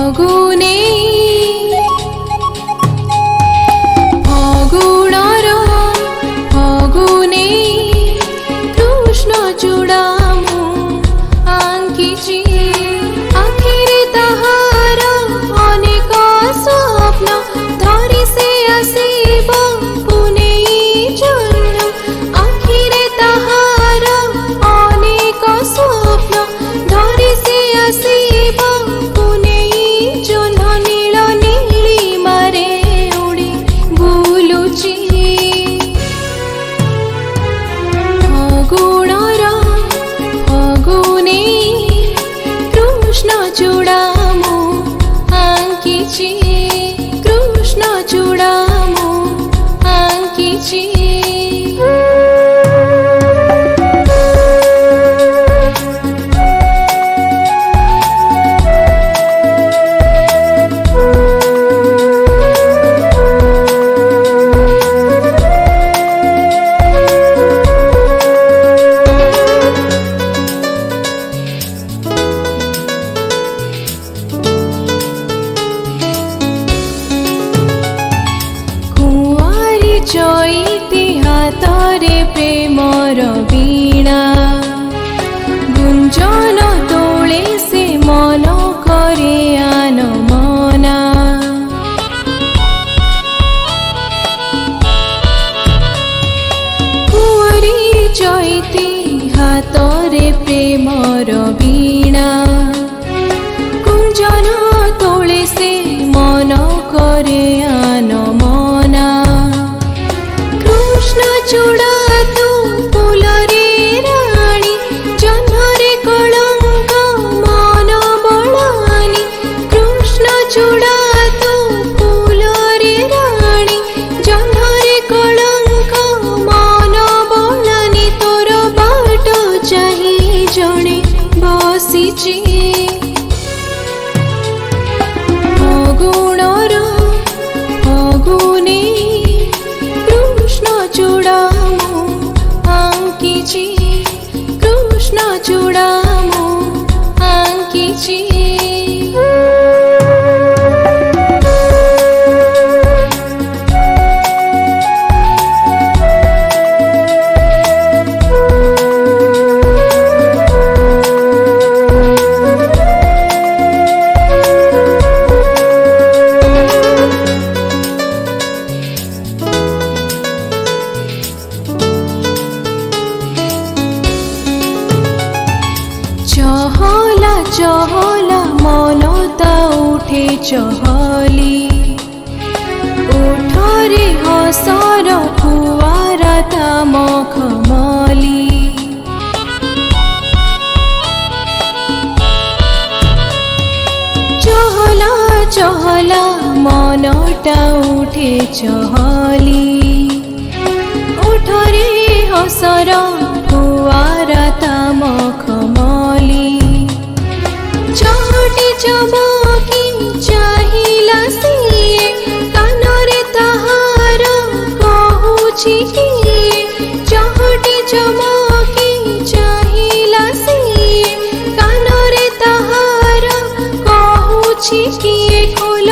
ଫଗୁନେ ଫଗୁଣର ଫଗୁନେ କୃଷ୍ଣ ଚୂଡ଼ା ମୁଁ ଆଙ୍କିଛି ଆଖିରେ ତାହାର ଅନେକ ସ୍ୱପ୍ନ ଧରି ସେ ଆସିବ ପୁନେଇ ଜହ୍ନ ଆଖିରେ ତାହାର ଅନେକ ସ୍ୱପ୍ନ ଧରି ସେ ଆସିବ ପୁନେଇ ଜହ୍ନ ନୀଳ ନୀଳିମାରେ ଉଡ଼ି ବୁଲୁଛି ଫଗୁଣର ଫଗୁନେ କୃଷ୍ଣ ଚୂଡ଼ା ମୁଁ ଆଙ୍କିଛି କୃଷ୍ଣ ଚୂଡ଼ା ମୁଁ ଆଙ୍କିଛି ଚଇତି ହାତରେ ପ୍ରେମର ବୀଣା ଗୁଞ୍ଜନ ତୋଳେ ସେ ମନ କରେ ଆନମନା କୁଆରୀ ଚଇତି ହାତରେ ପ୍ରେମର ବୀଣା ଗୁଞ୍ଜନ ତୋଳେ ସେ ମନ କରେ ଆନମନା কৃষ্ণ চূড়া তু ফুলরে রাণী জহ্নরে কলঙ্ক মন বলানি কৃষ্ণ চূড়া তু ফুলরে রাণী জহ্নরে কলঙ্ক মন বলানি তোর বাট চাহি জনে বসিছি ফগুণর ফগুনে চূড়া ମୁଁ ଆଙ୍କିଛି କୃଷ୍ଣ ଚୂଡ଼ା ମୁଁ ଆଙ୍କିଛି চহলা চহলা মনতা উঠে চহলি ওঠরে হসর ফুয়ারা তা মখমলি চহলা চহলা মনটা উঠে চহলি ওঠরে হসর ফুয়ারা তা মখমলি চহটি চমকি চাহিলা সিয়ে কানরে তাহার কহুছি কিয়ে চহটি চমকি চাহিলা সিয়ে কানরে তাহার কহুছি কিয়ে খোল